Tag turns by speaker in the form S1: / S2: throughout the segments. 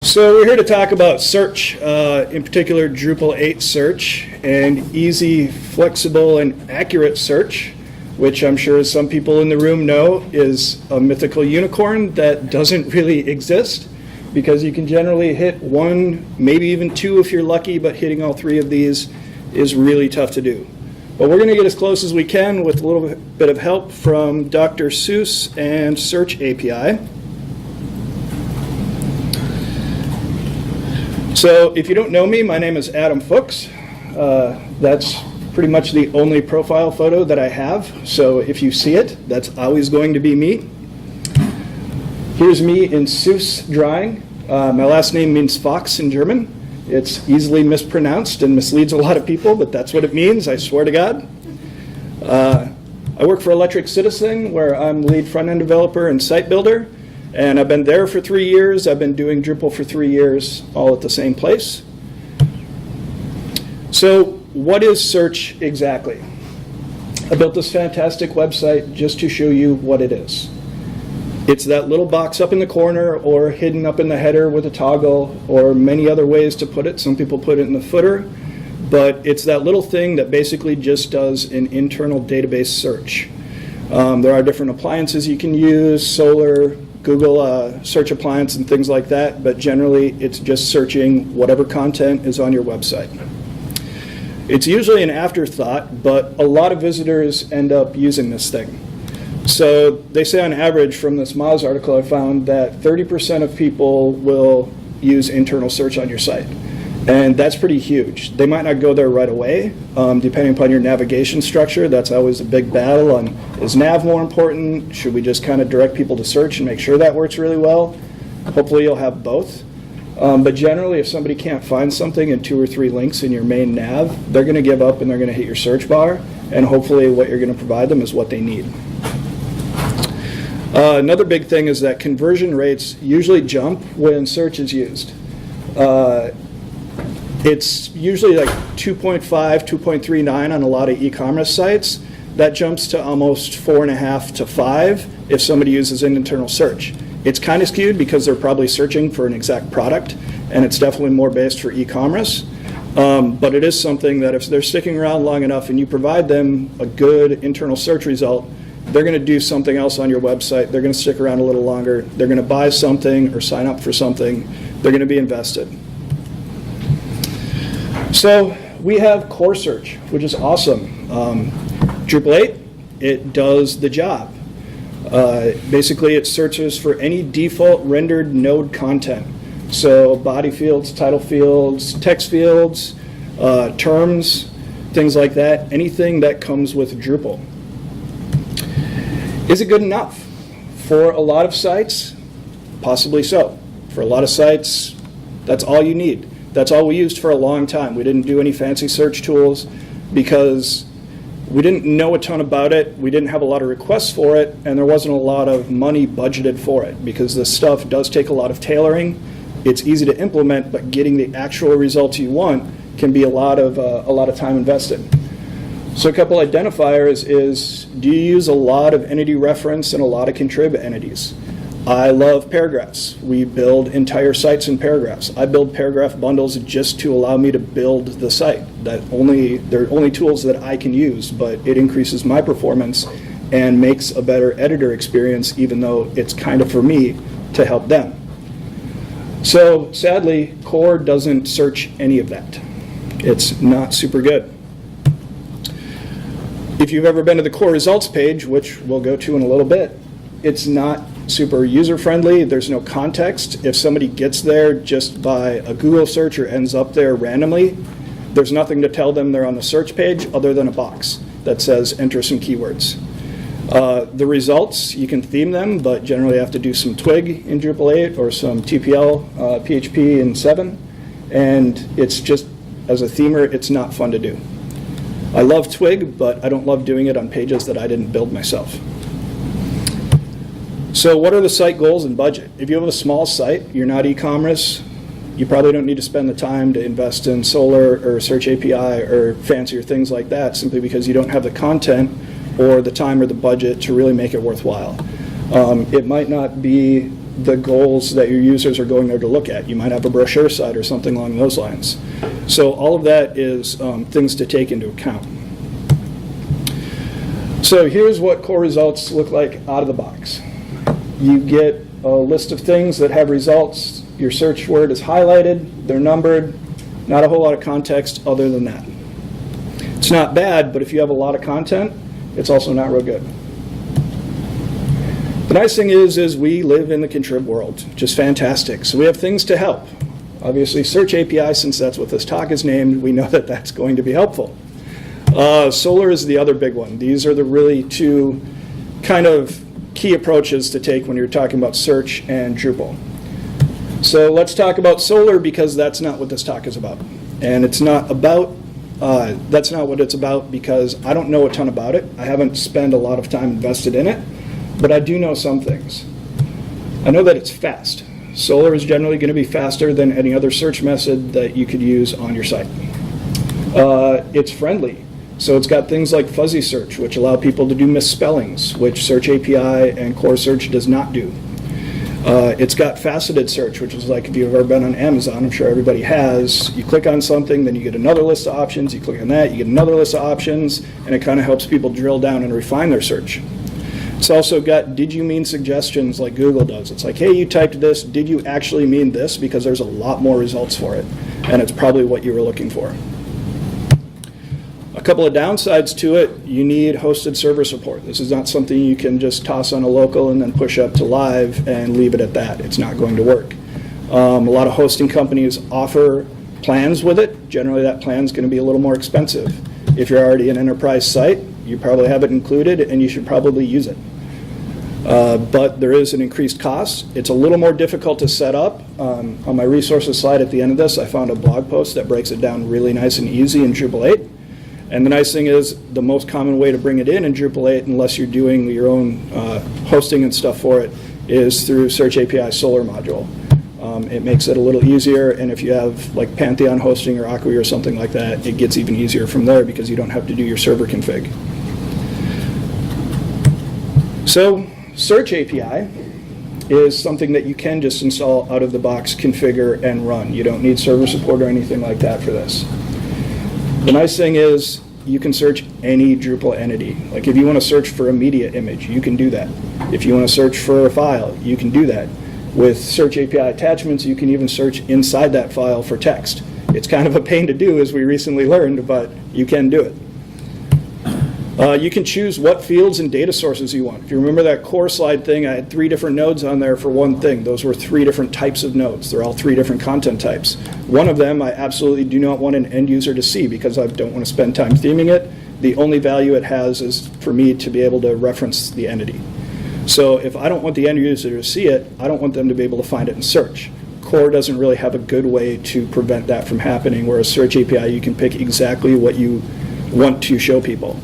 S1: So we're here to talk about search, in particular Drupal 8 search, and easy, flexible, and accurate search, which I'm sure some people in the room know is a mythical unicorn that doesn't really exist, because you can generally hit one, maybe even two if you're lucky, but hitting all three of these is really tough to do. But we're going to get as close as we can with a little bit of help from Dr. Seuss and Search API. So if you don't know me, my name is Adam Fuchs. That's pretty much the only profile photo that I have. So if you see it, that's always going to be me. Here's me in Seuss drawing. My last name means fox in German. It's easily mispronounced and misleads a lot of people, but that's what it means, I swear to God. I work for Electric Citizen, where I'm lead front-end developer and site builder, and I've been there for 3 years. I've been doing Drupal for 3 years, all at the same place. So what is search exactly? I built this fantastic website just to show you what it is. It's that little box up in the corner or hidden up in the header with a toggle, or many other ways to put it. Some people put it in the footer, but it's that little thing that basically just does an internal database search. There are different appliances you can use, Solar, Google search appliance and things like that, but generally it's just searching whatever content is on your website. It's usually an afterthought, but a lot of visitors end up using this thing. So they say on average from this Moz article I found that 30% of people will use internal search on your site. And that's pretty huge. They might not go there right away, depending upon your navigation structure. That's always a big battle on, is nav more important? Should we just kind of direct people to search and make sure that works really well? Hopefully you'll have both. But generally if somebody can't find something in 2 or 3 links in your main nav, they're going to give up and they're going to hit your search bar, and hopefully what you're going to provide them is what they need. Another big thing is that conversion rates usually jump when search is used. It's usually like 2.5, 2.39 on a lot of e-commerce sites. That jumps to almost 4.5 to 5 if somebody uses an internal search. It's kind of skewed because they're probably searching for an exact product, and it's definitely more based for e-commerce. But it is something that if they're sticking around long enough and you provide them a good internal search result, they're going to do something else on your website. They're going to stick around a little longer. They're going to buy something or sign up for something. They're going to be invested. So we have core search, which is awesome. Drupal 8, it does the job. Basically, it searches for any default rendered node content. So body fields, title fields, text fields, terms, things like that. Anything that comes with Drupal. Is it good enough? For a lot of sites, possibly so. For a lot of sites, that's all you need. That's all we used for a long time. We didn't do any fancy search tools because we didn't know a ton about it. We didn't have a lot of requests for it, and there wasn't a lot of money budgeted for it because this stuff does take a lot of tailoring. It's easy to implement, but getting the actual results you want can be a lot of time invested. So a couple identifiers is, do you use a lot of entity reference and a lot of contrib entities? I love paragraphs. We build entire sites in paragraphs. I build paragraph bundles just to allow me to build the site. They're only tools that I can use, but it increases my performance and makes a better editor experience, even though it's kind of for me to help them. So sadly, core doesn't search any of that. It's not super good. If you've ever been to the core results page, which we'll go to in a little bit, it's not super user-friendly. There's no context. If somebody gets there just by a Google search or ends up there randomly, there's nothing to tell them they're on the search page other than a box that says enter some keywords. The results, you can theme them, but generally you have to do some Twig in Drupal 8 or some TPL, PHP in 7, and it's just, as a themer, it's not fun to do. I love Twig, but I don't love doing it on pages that I didn't build myself. So what are the site goals and budget? If you have a small site, you're not e-commerce, you probably don't need to spend the time to invest in Solar or Search API or fancier things like that, simply because you don't have the content or the time or the budget to really make it worthwhile. It might not be the goals that your users are going there to look at. You might have a brochure site or something along those lines. So all of that is things to take into account. So here's what core results look like out of the box. You get a list of things that have results. Your search word is highlighted. They're numbered. Not a whole lot of context other than that. It's not bad, but if you have a lot of content, it's also not real good. The nice thing is we live in the contrib world, just fantastic. So we have things to help. Obviously, Search API, since that's what this talk is named, we know that that's going to be helpful. Solr is the other big one. These are the really two kind of key approaches to take when you're talking about search and Drupal. So let's talk about Solr, because that's not what this talk is about. And it's not about, that's not what it's about, because I don't know a ton about it. I haven't spent a lot of time invested in it. But I do know some things. I know that it's fast. Solr is generally going to be faster than any other search method that you could use on your site. It's friendly. So it's got things like fuzzy search, which allow people to do misspellings, which Search API and Core Search does not do. It's got faceted search, which is like if you've ever been on Amazon, I'm sure everybody has. You click on something, then you get another list of options. You click on that, you get another list of options, and it kind of helps people drill down and refine their search. It's also got did you mean suggestions like Google does. It's like, hey, you typed this, did you actually mean this? Because there's a lot more results for it, and it's probably what you were looking for. A couple of downsides to it, you need hosted server support. This is not something you can just toss on a local and then push up to live and leave it at that. It's not going to work. A lot of hosting companies offer plans with it. Generally, that plan is going to be a little more expensive. If you're already an enterprise site, you probably have it included, and you should probably use it. But there is an increased cost. It's a little more difficult to set up. On my resources slide at the end of this, I found a blog post that breaks it down really nice and easy in Drupal 8. And the nice thing is, the most common way to bring it in Drupal 8, unless you're doing your own hosting and stuff for it, is through Search API Solr module. It makes it a little easier, and if you have like Pantheon hosting or Aqui or something like that, it gets even easier from there because you don't have to do your server config. So Search API is something that you can just install out of the box, configure, and run. You don't need server support or anything like that for this. The nice thing is you can search any Drupal entity. Like if you want to search for a media image, you can do that. If you want to search for a file, you can do that. With Search API attachments, you can even search inside that file for text. It's kind of a pain to do, as we recently learned, but you can do it. You can choose what fields and data sources you want. If you remember that core slide thing, I had 3 different nodes on there for one thing. Those were 3 different types of nodes. They're all 3 different content types. One of them I absolutely do not want an end user to see because I don't want to spend time theming it. The only value it has is for me to be able to reference the entity. So if I don't want the end user to see it, I don't want them to be able to find it in search. Core doesn't really have a good way to prevent that from happening, whereas Search API, you can pick exactly what you want to show people.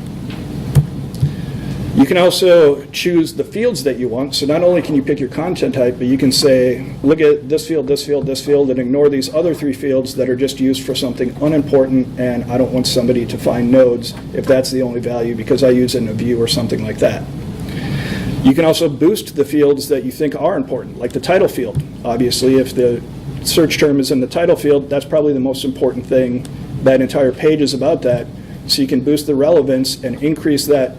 S1: You can also choose the fields that you want. So not only can you pick your content type, but you can say, look at this field, this field, this field, and ignore these other 3 fields that are just used for something unimportant, and I don't want somebody to find nodes if that's the only value because I use it in a view or something like that. You can also boost the fields that you think are important, like the title field. Obviously, if the search term is in the title field, that's probably the most important thing. That entire page is about that. So you can boost the relevance and increase that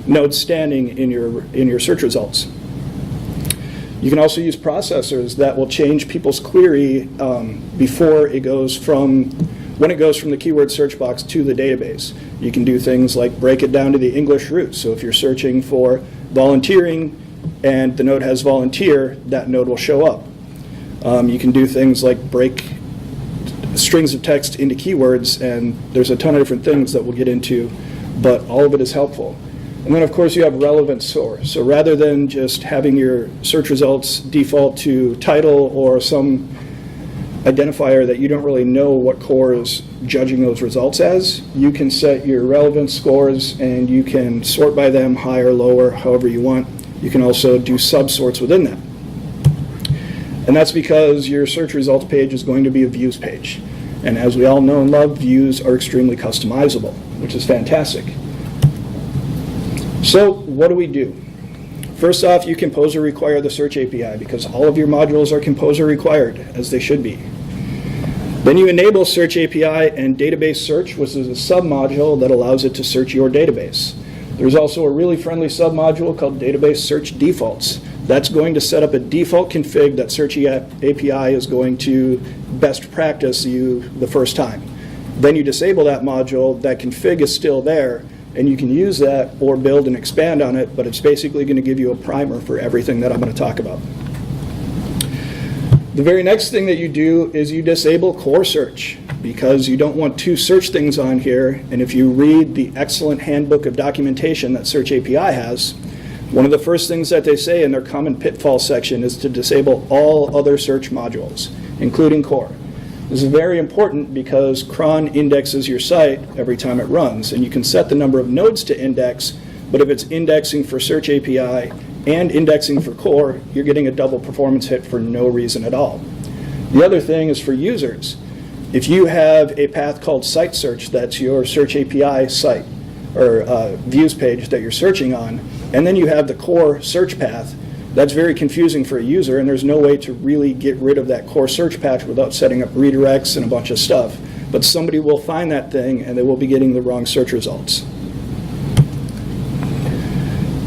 S1: node standing in your search results. You can also use processors that will change people's query before it goes from the keyword search box to the database. You can do things like break it down to the English root. So if you're searching for volunteering and the node has volunteer, that node will show up. You can do things like break strings of text into keywords, and there's a ton of different things that we'll get into, but all of it is helpful. And then, of course, you have relevant source. So rather than just having your search results default to title or some identifier that you don't really know what core is judging those results as, you can set your relevance scores and you can sort by them, higher, lower, however you want. You can also do subsorts within that. And that's because your search results page is going to be a views page. And as we all know and love, views are extremely customizable, which is fantastic. So what do we do? First off, you composer require the search API because all of your modules are composer required, as they should be. Then you enable search API and database search, which is a submodule that allows it to search your database. There's also a really friendly submodule called database search defaults. That's going to set up a default config that search API is going to best practice you the first time. Then you disable that module, that config is still there, and you can use that or build and expand on it, but it's basically going to give you a primer for everything that I'm going to talk about. The very next thing that you do is you disable core search because you don't want two search things on here, and if you read the excellent handbook of documentation that Search API has, one of the first things that they say in their common pitfall section is to disable all other search modules, including core. This is very important because cron indexes your site every time it runs, and you can set the number of nodes to index, but if it's indexing for Search API and indexing for core, you're getting a double performance hit for no reason at all. The other thing is for users. If you have a path called site search, that's your Search API site or views page that you're searching on, and then you have the core search path, that's very confusing for a user, and there's no way to really get rid of that core search path without setting up redirects and a bunch of stuff. But somebody will find that thing, and they will be getting the wrong search results.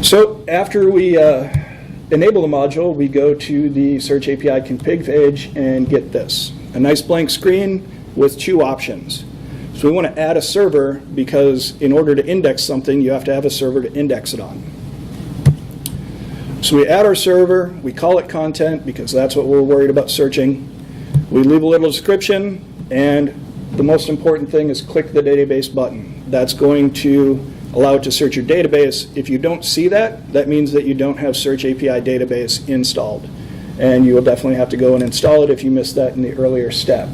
S1: So after we enable the module, we go to the Search API config page and get this, a nice blank screen with two options. So we want to add a server because in order to index something, you have to have a server to index it on. So we add our server, we call it content because that's what we're worried about searching. We leave a little description, and the most important thing is click the database button. That's going to allow it to search your database. If you don't see that, that means that you don't have Search API database installed. And you will definitely have to go and install it if you missed that in the earlier step.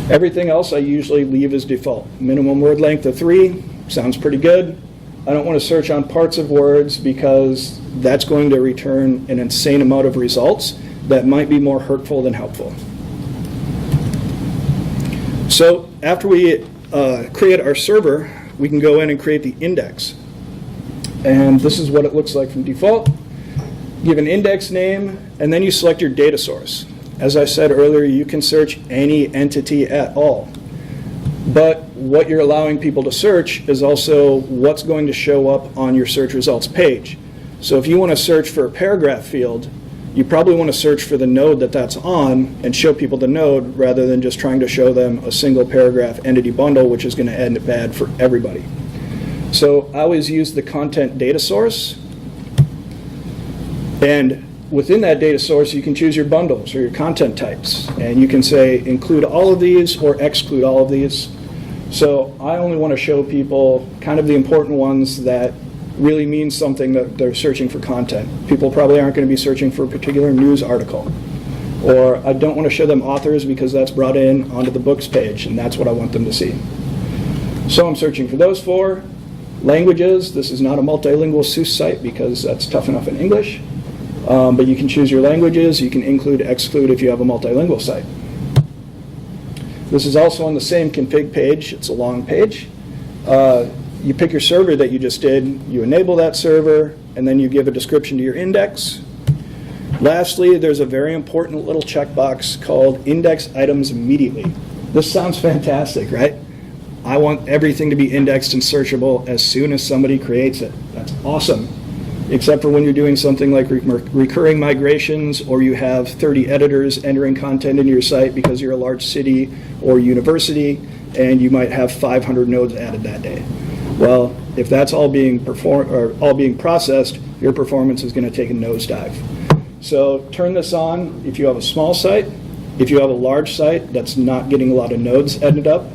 S1: Everything else I usually leave as default. Minimum word length of 3, sounds pretty good. I don't want to search on parts of words because that's going to return an insane amount of results that might be more hurtful than helpful. So after we create our server, we can go in and create the index. And this is what it looks like from default. Give an index name, and then you select your data source. As I said earlier, you can search any entity at all. But what you're allowing people to search is also what's going to show up on your search results page. So if you want to search for a paragraph field, you probably want to search for the node that that's on and show people the node rather than just trying to show them a single paragraph entity bundle, which is going to end bad for everybody. So I always use the content data source, and within that data source you can choose your bundles or your content types, and you can say include all of these or exclude all of these. So I only want to show people kind of the important ones that really means something that they're searching for content. People probably aren't going to be searching for a particular news article. Or I don't want to show them authors because that's brought in onto the books page, and that's what I want them to see. So I'm searching for those 4. Languages, this is not a multilingual Seuss site because that's tough enough in English. But you can choose your languages. You can include, exclude if you have a multilingual site. This is also on the same config page. It's a long page. You pick your server that you just did, you enable that server, and then you give a description to your index. Lastly, there's a very important little checkbox called index items immediately. This sounds fantastic, right? I want everything to be indexed and searchable as soon as somebody creates it. That's awesome. Except for when you're doing something like recurring migrations, or you have 30 editors entering content into your site because you're a large city or university, and you might have 500 nodes added that day. Well, if that's all being processed, your performance is going to take a nosedive. So turn this on if you have a small site. If you have a large site that's not getting a lot of nodes ended up,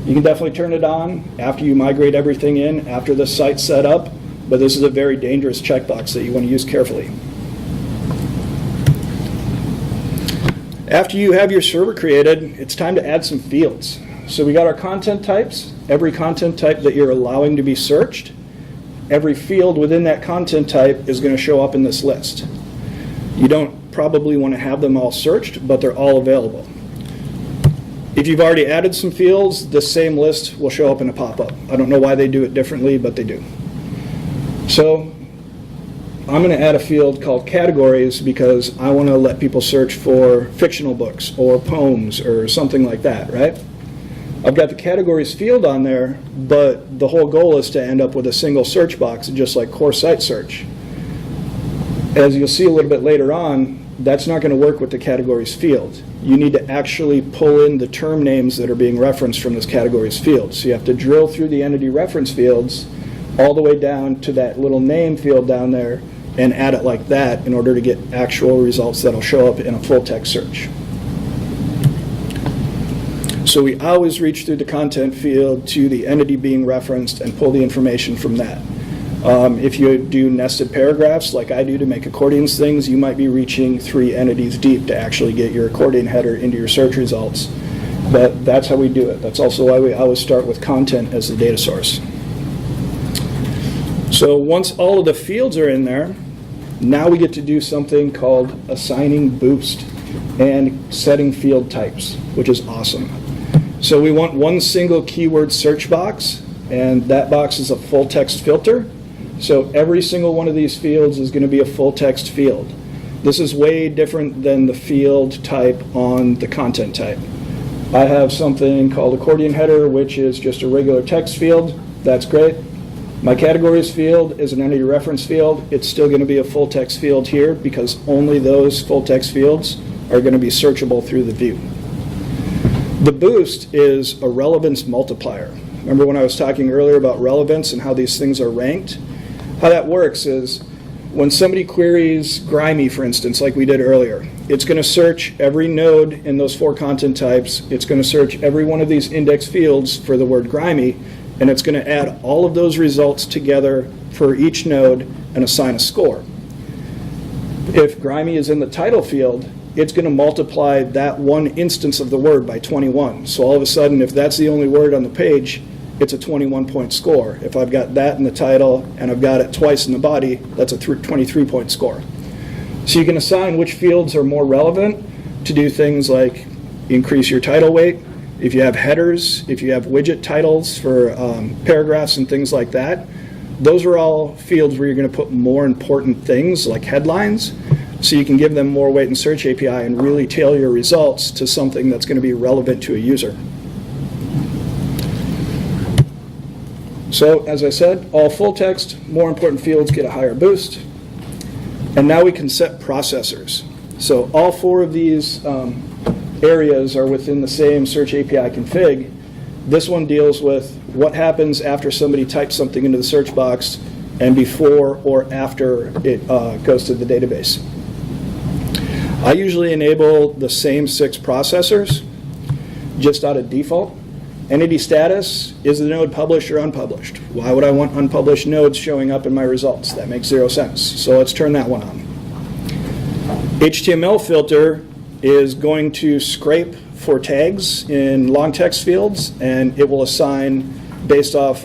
S1: you can definitely turn it on after you migrate everything in, after the site's set up, but this is a very dangerous checkbox that you want to use carefully. After you have your server created, it's time to add some fields. So we got our content types. Every content type that you're allowing to be searched, every field within that content type is going to show up in this list. You don't probably want to have them all searched, but they're all available. If you've already added some fields, the same list will show up in a pop-up. I don't know why they do it differently, but they do. So I'm going to add a field called categories because I want to let people search for fictional books or poems or something like that, right? I've got the categories field on there, but the whole goal is to end up with a single search box, just like core site search. As you'll see a little bit later on, that's not going to work with the categories field. You need to actually pull in the term names that are being referenced from this categories field. So you have to drill through the entity reference fields all the way down to that little name field down there and add it like that in order to get actual results that'll show up in a full text search. So we always reach through the content field to the entity being referenced and pull the information from that. If you do nested paragraphs like I do to make accordion things, you might be reaching 3 entities deep to actually get your accordion header into your search results. But that's how we do it. That's also why we always start with content as the data source. So once all of the fields are in there, now we get to do something called assigning boost and setting field types, which is awesome. So we want one single keyword search box, and that box is a full text filter. So every single one of these fields is going to be a full text field. This is way different than the field type on the content type. I have something called accordion header, which is just a regular text field. That's great. My categories field is an entity reference field. It's still going to be a full text field here because only those full text fields are going to be searchable through the view. The boost is a relevance multiplier. Remember when I was talking earlier about relevance and how these things are ranked? How that works is when somebody queries grimy, for instance, like we did earlier, it's going to search every node in those 4 content types. It's going to search every one of these index fields for the word grimy, and it's going to add all of those results together for each node and assign a score. If grimy is in the title field, it's going to multiply that one instance of the word by 21. So all of a sudden, if that's the only word on the page, it's a 21-point score. If I've got that in the title and I've got it twice in the body, that's a 23-point score. So you can assign which fields are more relevant to do things like increase your title weight. If you have headers, if you have widget titles for paragraphs and things like that, those are all fields where you're going to put more important things like headlines, so you can give them more weight in Search API and really tailor your results to something that's going to be relevant to a user. So as I said, all full text, more important fields get a higher boost. And now we can set processors. So all 4 of these areas are within the same Search API config. This one deals with what happens after somebody types something into the search box and before or after it goes to the database. I usually enable the same 6 processors just out of default. Entity status, is the node published or unpublished? Why would I want unpublished nodes showing up in my results? That makes 0 sense. So let's turn that one on. HTML filter is going to scrape for tags in long text fields, and it will assign, based off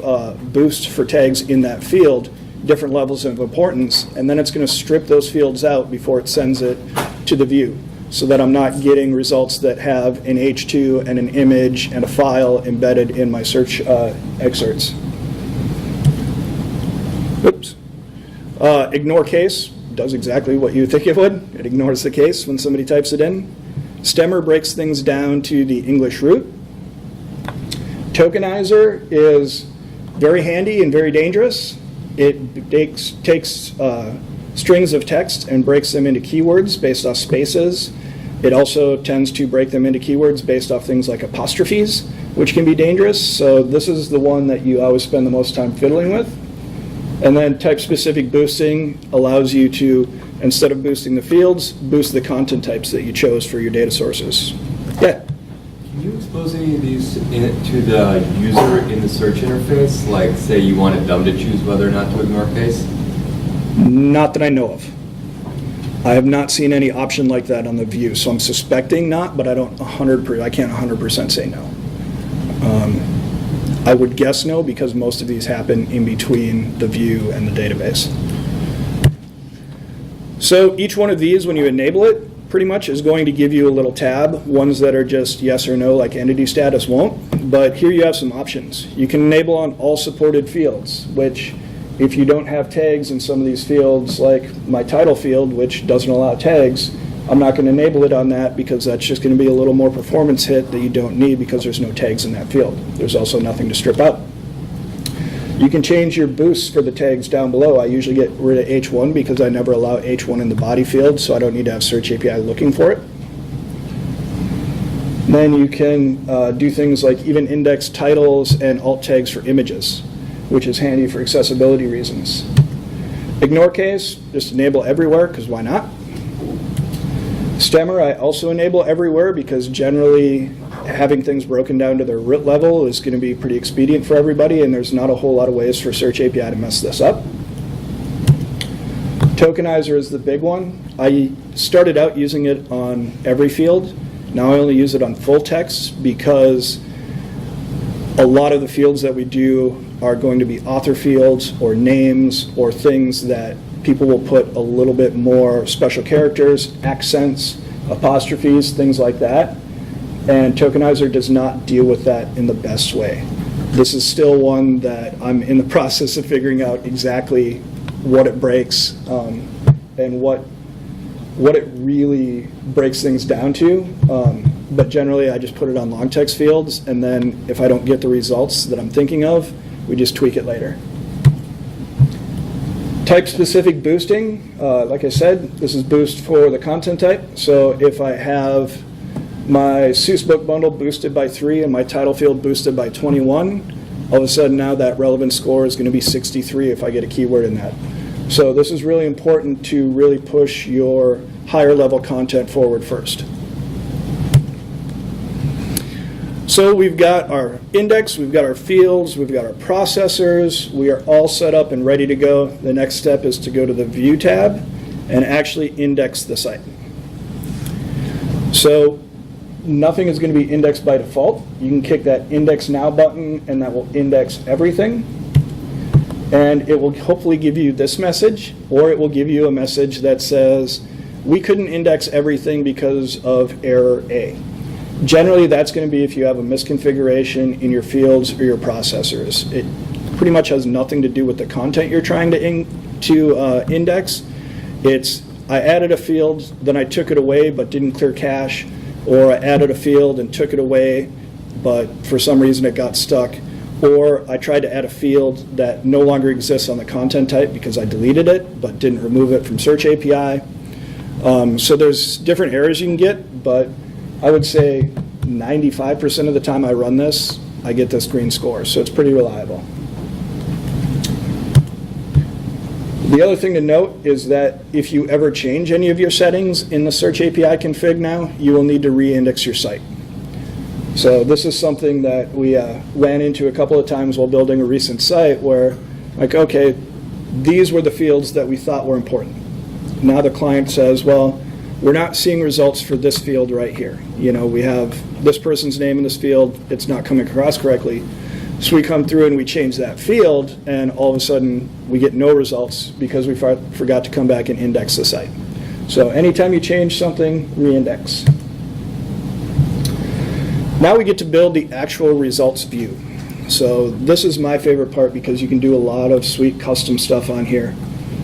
S1: boost for tags in that field, different levels of importance, and then it's going to strip those fields out before it sends it to the view, so that I'm not getting results that have an H2 and an image and a file embedded in my search excerpts. Oops. Ignore case does exactly what you think it would. It ignores the case when somebody types it in. Stemmer breaks things down to the English root. Tokenizer is very handy and very dangerous. It takes strings of text and breaks them into keywords based off spaces. It also tends to break them into keywords based off things like apostrophes, which can be dangerous. So this is the one that you always spend the most time fiddling with. And then type-specific boosting allows you to, instead of boosting the fields, boost the content types that you chose for your data sources. Yeah?
S2: Can you expose any of these to the user in the search interface? Like, say you wanted them to choose whether or not to ignore case?
S1: Not that I know of. I have not seen any option like that on the view, so I'm suspecting not, but I can't 100% say no. I would guess no, because most of these happen in between the view and the database. So each one of these, when you enable it, pretty much is going to give you a little tab. Ones that are just yes or no, like entity status, won't. But here you have some options. You can enable on all supported fields, which if you don't have tags in some of these fields, like my title field, which doesn't allow tags, I'm not going to enable it on that because that's just going to be a little more performance hit that you don't need because there's no tags in that field. There's also nothing to strip out. You can change your boosts for the tags down below. I usually get rid of H1 because I never allow H1 in the body field, so I don't need to have Search API looking for it. Then you can do things like even index titles and alt tags for images, which is handy for accessibility reasons. Ignore case, just enable everywhere, because why not? Stemmer, I also enable everywhere because generally having things broken down to their root level is going to be pretty expedient for everybody, and there's not a whole lot of ways for Search API to mess this up. Tokenizer is the big one. I started out using it on every field. Now I only use it on full text because a lot of the fields that we do are going to be author fields or names or things that people will put a little bit more special characters, accents, apostrophes, things like that. And Tokenizer does not deal with that in the best way. This is still one that I'm in the process of figuring out exactly what it breaks and what it really breaks things down to. But generally, I just put it on long text fields, and then if I don't get the results that I'm thinking of, we just tweak it later. Type-specific boosting, like I said, this is boost for the content type. So if I have my Seuss book bundle boosted by 3 and my title field boosted by 21, all of a sudden now that relevance score is going to be 63 if I get a keyword in that. So this is really important to really push your higher level content forward first. So we've got our index, we've got our fields, we've got our processors, we are all set up and ready to go. The next step is to go to the View tab and actually index the site. So nothing is going to be indexed by default. You can click that Index Now button and that will index everything. And it will hopefully give you this message, or it will give you a message that says, we couldn't index everything because of error A. Generally, that's going to be if you have a misconfiguration in your fields or your processors. It pretty much has nothing to do with the content you're trying to index. It's, I added a field, then I took it away but didn't clear cache, or I added a field and took it away, but for some reason it got stuck. Or I tried to add a field that no longer exists on the content type because I deleted it but didn't remove it from Search API. So there's different errors you can get, but I would say 95% of the time I run this, I get this green score, so it's pretty reliable. The other thing to note is that if you ever change any of your settings in the Search API config now, you will need to re-index your site. So this is something that we ran into a couple of times while building a recent site where, like, okay, these were the fields that we thought were important. Now the client says, well, we're not seeing results for this field right here. You know, we have this person's name in this field, it's not coming across correctly. So we come through and we change that field, and all of a sudden we get no results because we forgot to come back and index the site. So anytime you change something, re-index. Now we get to build the actual results view. So this is my favorite part because you can do a lot of sweet custom stuff on here.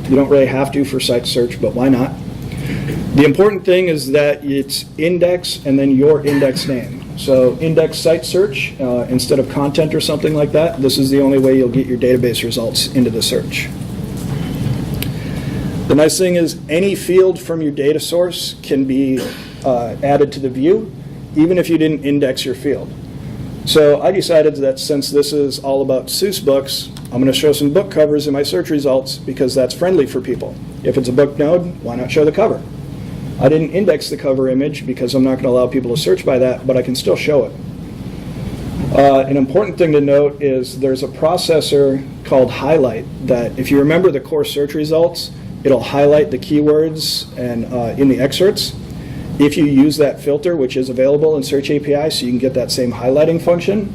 S1: You don't really have to for site search, but why not? The important thing is that it's index and then your index name. So index site search instead of content or something like that. This is the only way you'll get your database results into the search. The nice thing is any field from your data source can be added to the view, even if you didn't index your field. So I decided that since this is all about Seuss books, I'm going to show some book covers in my search results because that's friendly for people. If it's a book node, why not show the cover? I didn't index the cover image because I'm not going to allow people to search by that, but I can still show it. An important thing to note is there's a processor called Highlight that if you remember the core search results, it'll highlight the keywords and in the excerpts. If you use that filter, which is available in Search API, so you can get that same highlighting function,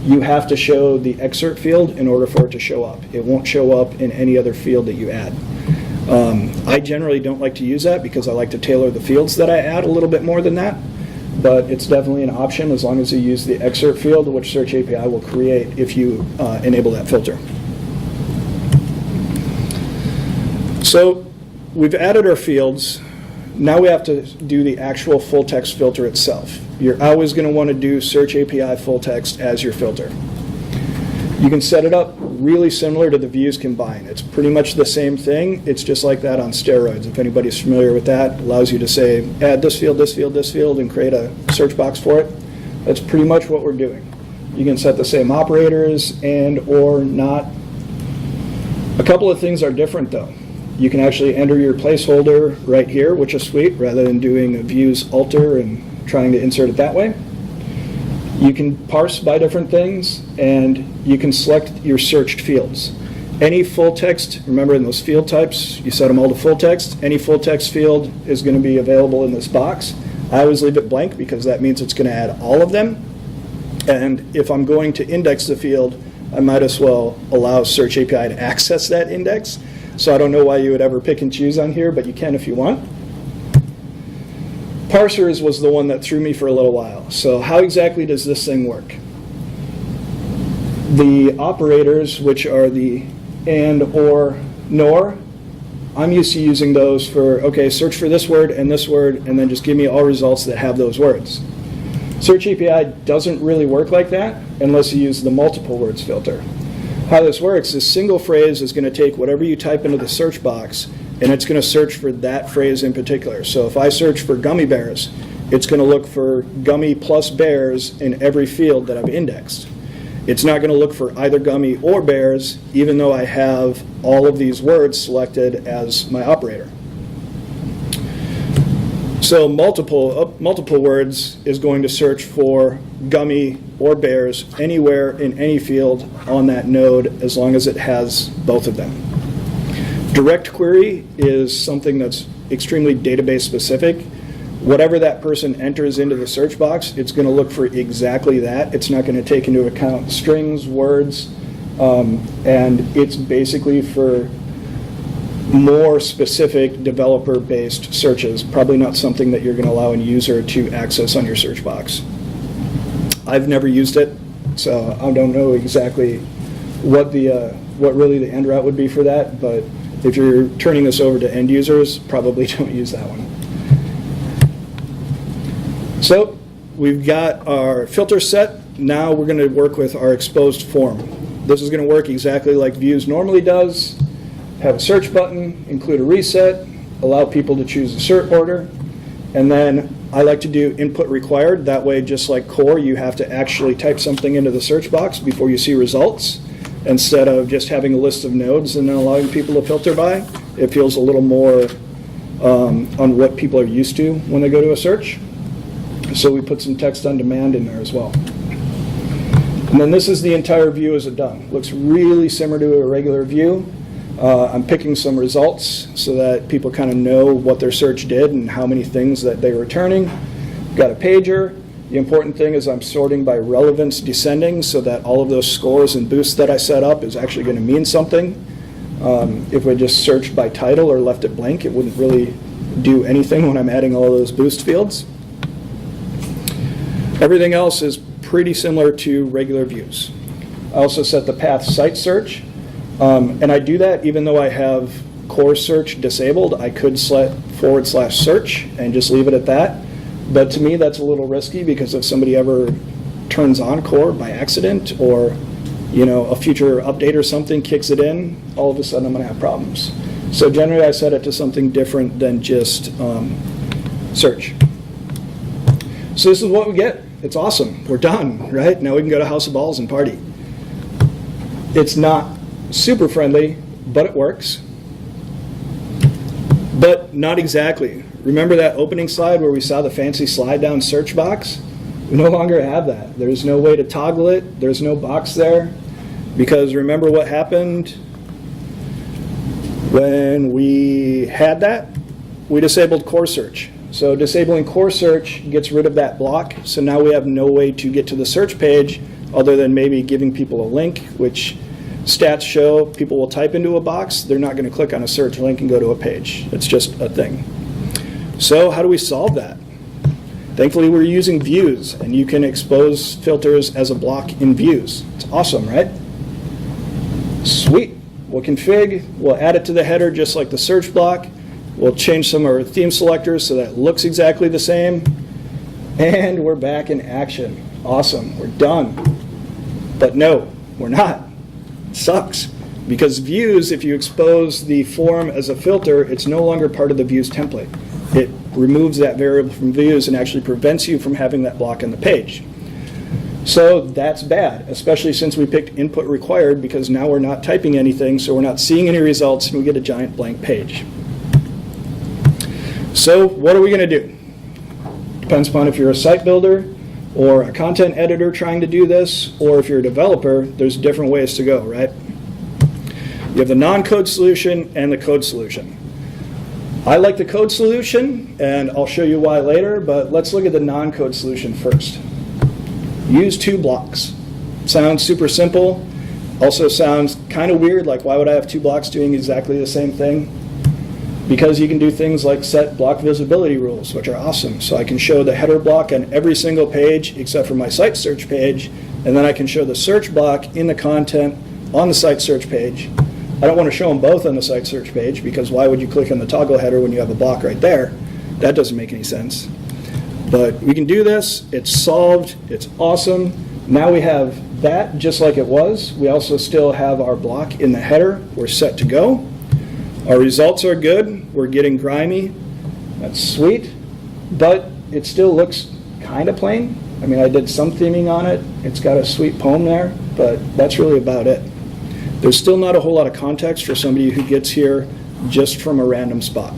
S1: you have to show the excerpt field in order for it to show up. It won't show up in any other field that you add. I generally don't like to use that because I like to tailor the fields that I add a little bit more than that, but it's definitely an option as long as you use the excerpt field, which Search API will create if you enable that filter. So we've added our fields. Now we have to do the actual full text filter itself. You're always going to want to do Search API full text as your filter. You can set it up really similar to the views combine. It's pretty much the same thing. It's just like that on steroids. If anybody's familiar with that, it allows you to say, add this field, this field, this field, and create a search box for it. That's pretty much what we're doing. You can set the same operators and or not. A couple of things are different though. You can actually enter your placeholder right here, which is sweet, rather than doing a views alter and trying to insert it that way. You can parse by different things, and you can select your searched fields. Any full text, remember in those field types, you set them all to full text. Any full text field is going to be available in this box. I always leave it blank because that means it's going to add all of them. And if I'm going to index the field, I might as well allow Search API to access that index. So I don't know why you would ever pick and choose on here, but you can if you want. Parsers was the one that threw me for a little while. So how exactly does this thing work? The operators, which are the and, or, nor, I'm used to using those for, okay, search for this word, and then just give me all results that have those words. Search API doesn't really work like that unless you use the multiple words filter. How this works is single phrase is going to take whatever you type into the search box, and it's going to search for that phrase in particular. So if I search for gummy bears, it's going to look for gummy plus bears in every field that I've indexed. It's not going to look for either gummy or bears, even though I have all of these words selected as my operator. So multiple words is going to search for gummy or bears anywhere in any field on that node as long as it has both of them. Directquery is something that's extremely database specific. Whatever that person enters into the search box, it's going to look for exactly that. It's not going to take into account strings, words, and it's basically for more specific developer-based searches, probably not something that you're going to allow a user to access on your search box. I've never used it, so I don't know exactly what really the end route would be for that, but if you're turning this over to end users, probably don't use that one. So we've got our filter set. Now we're going to work with our exposed form. This is going to work exactly like views normally does. Have a search button, include a reset, allow people to choose a cert order, and then I like to do input required. That way, just like core, you have to actually type something into the search box before you see results, instead of just having a list of nodes and then allowing people to filter by. It feels a little more on what people are used to when they go to a search. So we put some text on demand in there as well. And then this is the entire view as it done. Looks really similar to a regular view. I'm picking some results so that people kind of know what their search did and how many things that they're returning. Got a pager. The important thing is I'm sorting by relevance descending so that all of those scores and boosts that I set up is actually going to mean something. If we just searched by title or left it blank, it wouldn't really do anything when I'm adding all of those boost fields. Everything else is pretty similar to regular views. I also set the path site search. And I do that even though I have core search disabled. I could select /search and just leave it at that. But to me, that's a little risky because if somebody ever turns on core by accident or a future update or something kicks it in, all of a sudden I'm going to have problems. So generally I set it to something different than just search. So this is what we get. It's awesome. We're done, right? Now we can go to House of Balls and party. It's not super friendly, but it works. But not exactly. Remember that opening slide where we saw the fancy slide down search box? We no longer have that. There's no way to toggle it. There's no box there. Because remember what happened when we had that? We disabled core search. So disabling core search gets rid of that block. So now we have no way to get to the search page other than maybe giving people a link, which stats show people will type into a box. They're not going to click on a search link and go to a page. It's just a thing. So how do we solve that? Thankfully, we're using views, and you can expose filters as a block in views. It's awesome, right? Sweet. we'll config, we'll add it to the header just like the search block. We'll change some of our theme selectors so that it looks exactly the same. And we're back in action. Awesome, we're done. But no, we're not. It sucks. Because views, if you expose the form as a filter, it's no longer part of the views template. It removes that variable from views and actually prevents you from having that block on the page. So that's bad, especially since we picked input required, because now we're not typing anything, so we're not seeing any results, and we get a giant blank page. So what are we going to do? Depends upon if you're a site builder or a content editor trying to do this, or if you're a developer, there's different ways to go, right? You have the non-code solution and the code solution. I like the code solution, and I'll show you why later, but let's look at the non-code solution first. Use 2 blocks. Sounds super simple. Also sounds kind of weird, like why would I have 2 blocks doing exactly the same thing? Because you can do things like set block visibility rules, which are awesome. So I can show the header block on every single page except for my site search page, and then I can show the search block in the content on the site search page. I don't want to show them both on the site search page, because why would you click on the toggle header when you have a block right there? That doesn't make any sense. But we can do this. It's solved. It's awesome. Now we have that just like it was. We also still have our block in the header. We're set to go. Our results are good. We're getting grimy. That's sweet. But it still looks kind of plain. I mean, I did some theming on it. It's got a sweet poem there, but that's really about it. There's still not a whole lot of context for somebody who gets here just from a random spot.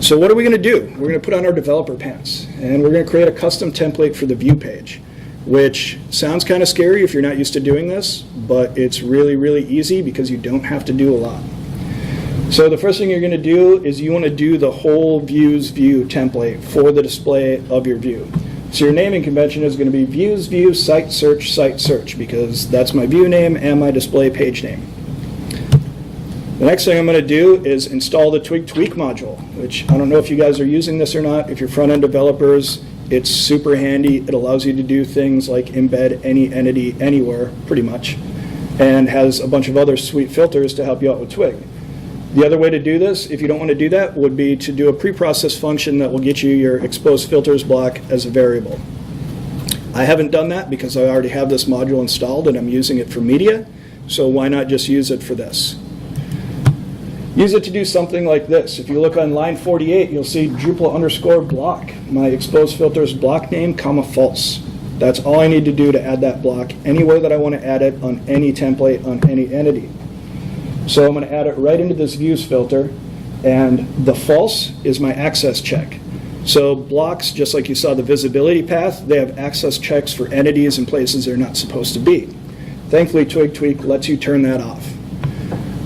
S1: So what are we going to do? We're going to put on our developer pants, and we're going to create a custom template for the view page, which sounds kind of scary if you're not used to doing this, but it's really, really easy because you don't have to do a lot. So the first thing you're going to do is you want to do the whole views view template for the display of your view. So your naming convention is going to be views view site search, because that's my view name and my display page name. The next thing I'm going to do is install the Twig Tweak module, which I don't know if you guys are using this or not. If you're front-end developers, it's super handy. It allows you to do things like embed any entity anywhere, pretty much, and has a bunch of other sweet filters to help you out with Twig. The other way to do this, if you don't want to do that, would be to do a preprocess function that will get you your exposed filters block as a variable. I haven't done that because I already have this module installed and I'm using it for media, so why not just use it for this? Use it to do something like this. If you look on line 48, you'll see Drupal _block, my exposed filters block name, comma false. That's all I need to do to add that block anywhere that I want to add it on any template, on any entity. So I'm going to add it right into this views filter, and the false is my access check. So blocks, just like you saw the visibility path, they have access checks for entities and places they're not supposed to be. Thankfully, Twig Tweak lets you turn that off.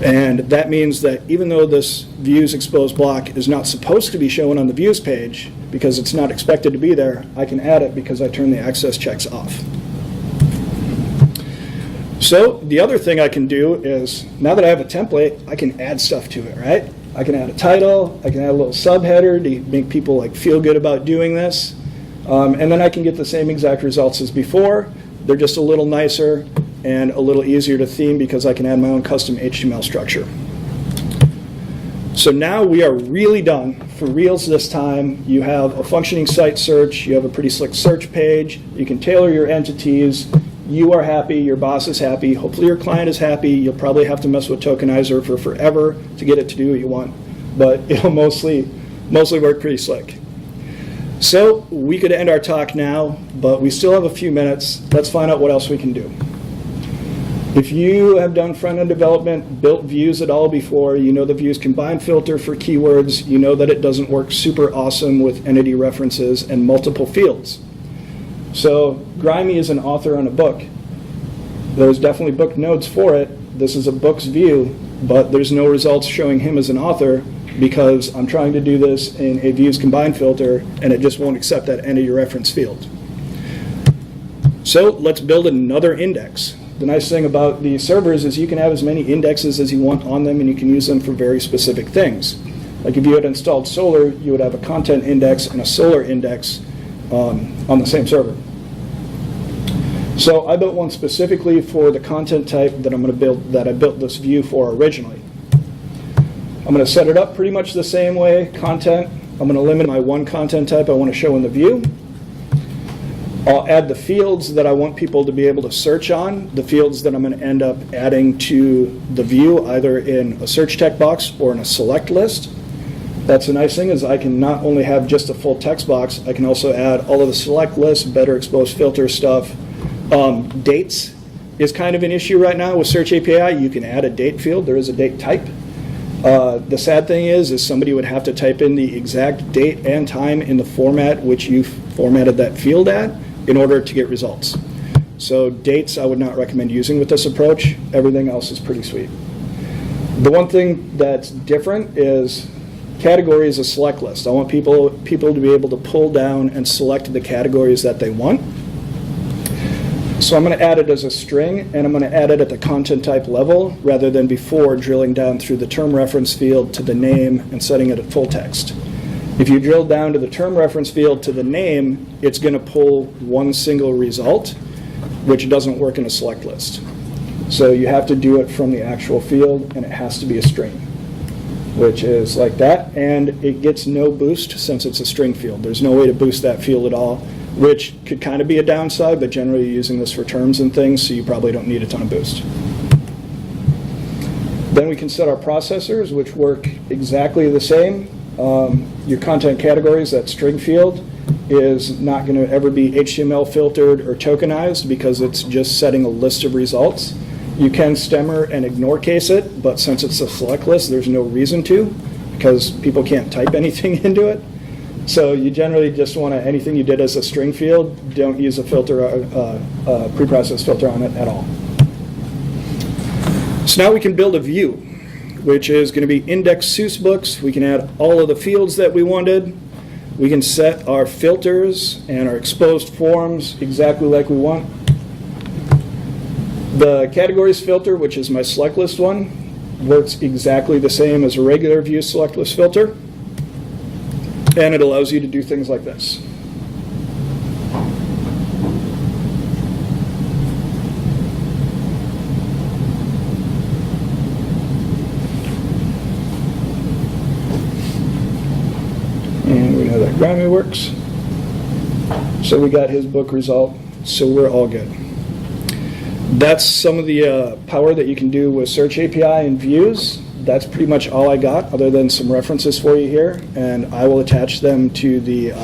S1: And that means that even though this views exposed block is not supposed to be shown on the views page, because it's not expected to be there, I can add it because I turn the access checks off. So the other thing I can do is, now that I have a template, I can add stuff to it, right? I can add a title, I can add a little subheader to make people feel good about doing this, and then I can get the same exact results as before. They're just a little nicer and a little easier to theme because I can add my own custom HTML structure. So now we are really done for reals this time. You have a functioning site search, you have a pretty slick search page, you can tailor your entities, you are happy, your boss is happy, hopefully your client is happy. You'll probably have to mess with Tokenizer for forever to get it to do what you want, but it'll mostly work pretty slick. So we could end our talk now, but we still have a few minutes. Let's find out what else we can do. If you have done front-end development, built views at all before, you know the views combine filter for keywords, you know that it doesn't work super awesome with entity references and multiple fields. So Grimy is an author on a book. There's definitely book nodes for it. This is a book's view, but there's no results showing him as an author because I'm trying to do this in a views combined filter and it just won't accept that entity reference field. So let's build another index. The nice thing about these servers is you can have as many indexes as you want on them and you can use them for very specific things. Like if you had installed Solr, you would have a content index and a Solr index on the same server. So I built one specifically for the content type that I'm going to build, that I built this view for originally. I'm going to set it up pretty much the same way, content. I'm going to limit my one content type I want to show in the view. I'll add the fields that I want people to be able to search on, the fields that I'm going to end up adding to the view, either in a search text box or in a select list. That's the nice thing, is I can not only have just a full text box, I can also add all of the select lists, better exposed filter stuff. Dates is kind of an issue right now with Search API. You can add a date field. There is a date type. The sad thing is somebody would have to type in the exact date and time in the format which you formatted that field at in order to get results. So dates I would not recommend using with this approach. Everything else is pretty sweet. The one thing that's different is category is a select list. I want people to be able to pull down and select the categories that they want. So I'm going to add it as a string, and I'm going to add it at the content type level rather than before drilling down through the term reference field to the name and setting it at full text. If you drill down to the term reference field to the name, it's going to pull one single result, which doesn't work in a select list. So you have to do it from the actual field, and it has to be a string, which is like that, and it gets no boost since it's a string field. There's no way to boost that field at all, which could kind of be a downside, but generally you're using this for terms and things, so you probably don't need a ton of boost. Then we can set our processors, which work exactly the same. Your content categories, that string field, is not going to ever be HTML filtered or tokenized because it's just setting a list of results. You can stemmer and ignore case it, but since it's a select list, there's no reason to, because people can't type anything into it. So you generally just want to, anything you did as a string field, don't use a filter, a preprocessed filter on it at all. So now we can build a view, which is going to be index Seuss books. We can add all of the fields that we wanted. We can set our filters and our exposed forms exactly like we want. The categories filter, which is my select list one, works exactly the same as a regular view select list filter. And it allows you to do things like this. And we know that Grammy works. So we got his book result, so we're all good. That's some of the power that you can do with Search API and views. That's pretty much all I got, other than some references for you here, and I will attach them to the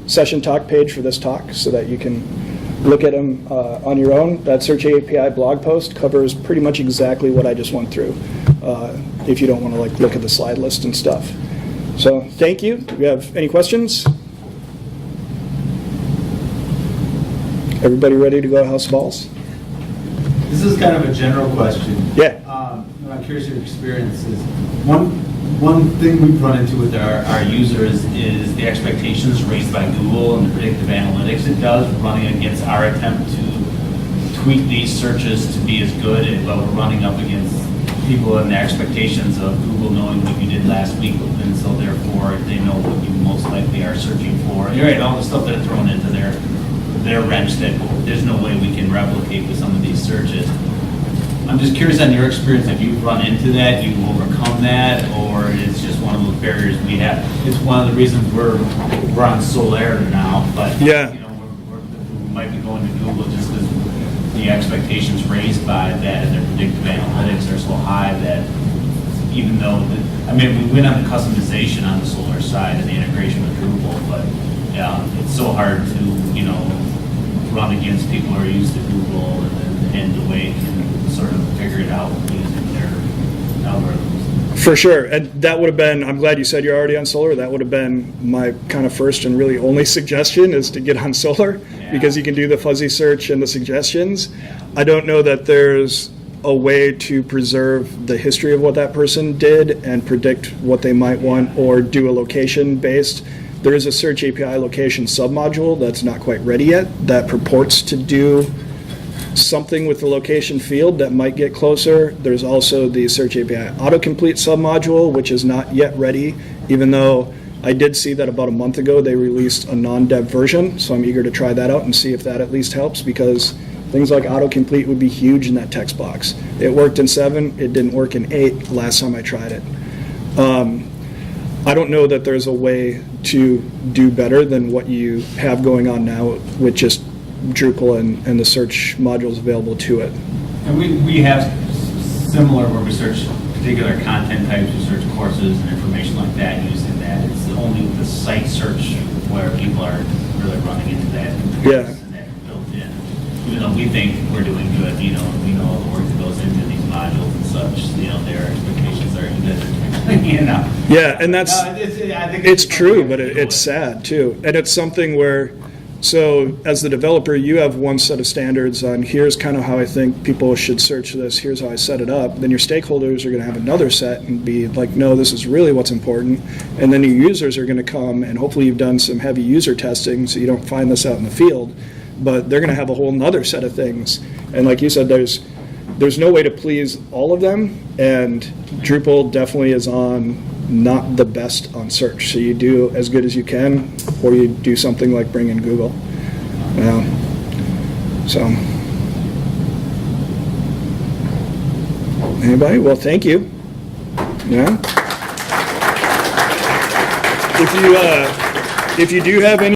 S1: session talk page for this talk so that you can look at them on your own. That Search API blog post covers pretty much exactly what I just went through, if you don't want to look at the slide list and stuff. So thank you. Do you have any questions? Everybody ready to go to House of Balls?
S3: This is kind of a general question.
S1: Yeah.
S3: I'm curious your experiences. One thing we've run into with our users is the expectations raised by Google and the predictive analytics it does, running against our attempt to tweak these searches to be as good, while we're running up against people and their expectations of Google knowing what you did last week, and so therefore they know what you most likely are searching for. And right, all the stuff they're thrown into their wrench that there's no way we can replicate with some of these searches. I'm just curious on your experience, if you've run into that, you overcome that, or it's just one of those barriers we have. It's one of the reasons we're on Solera now, but
S1: yeah.
S3: We might be going to Google just because the expectations raised by that and their predictive analytics are so high that even though, we went on the customization on the Solera side and the integration with Drupal, but it's so hard to, run against people who are used to Google and the way it can sort of figure it out using their algorithms.
S1: For sure, and that would have been, I'm glad you said you're already on Solr, that would have been my kind of first and really only suggestion, is to get on Solr, because you can do the fuzzy search and the suggestions. I don't know that there's a way to preserve the history of what that person did and predict what they might want, or do a location based. There is a Search API location submodule that's not quite ready yet that purports to do something with the location field that might get closer. There's also the Search API Autocomplete submodule, which is not yet ready, even though I did see that about a month ago they released a non-dev version, so I'm eager to try that out and see if that at least helps, because Things like autocomplete would be huge in that text box. It worked in 7, it didn't work in 8 last time I tried it. I don't know that there's a way to do better than what you have going on now with just Drupal and the search modules available to it.
S3: And we have similar where we search particular content types, we search courses and information like that using that. It's only the site search where people are really running into that comparison that built in. Even though we think we're doing good, you know, and we know all the work that goes into these modules and such, you know, their expectations are good, you know.
S1: Yeah, and that's,
S3: I think
S1: it's true, but it's sad too. And it's something where, so as the developer, you have one set of standards on here's kind of how I think people should search this, here's how I set it up. Then your stakeholders are going to have another set and be like, no, this is really what's important. And then your users are going to come, and hopefully you've done some heavy user testing so you don't find this out in the field, but they're going to have a whole nother set of things. And like you said, there's no way to please all of them, and Drupal definitely is on not the best on search. So you do as good as you can, or you do something like bring in Google. So, anybody? Well, thank you. Yeah. If you do have any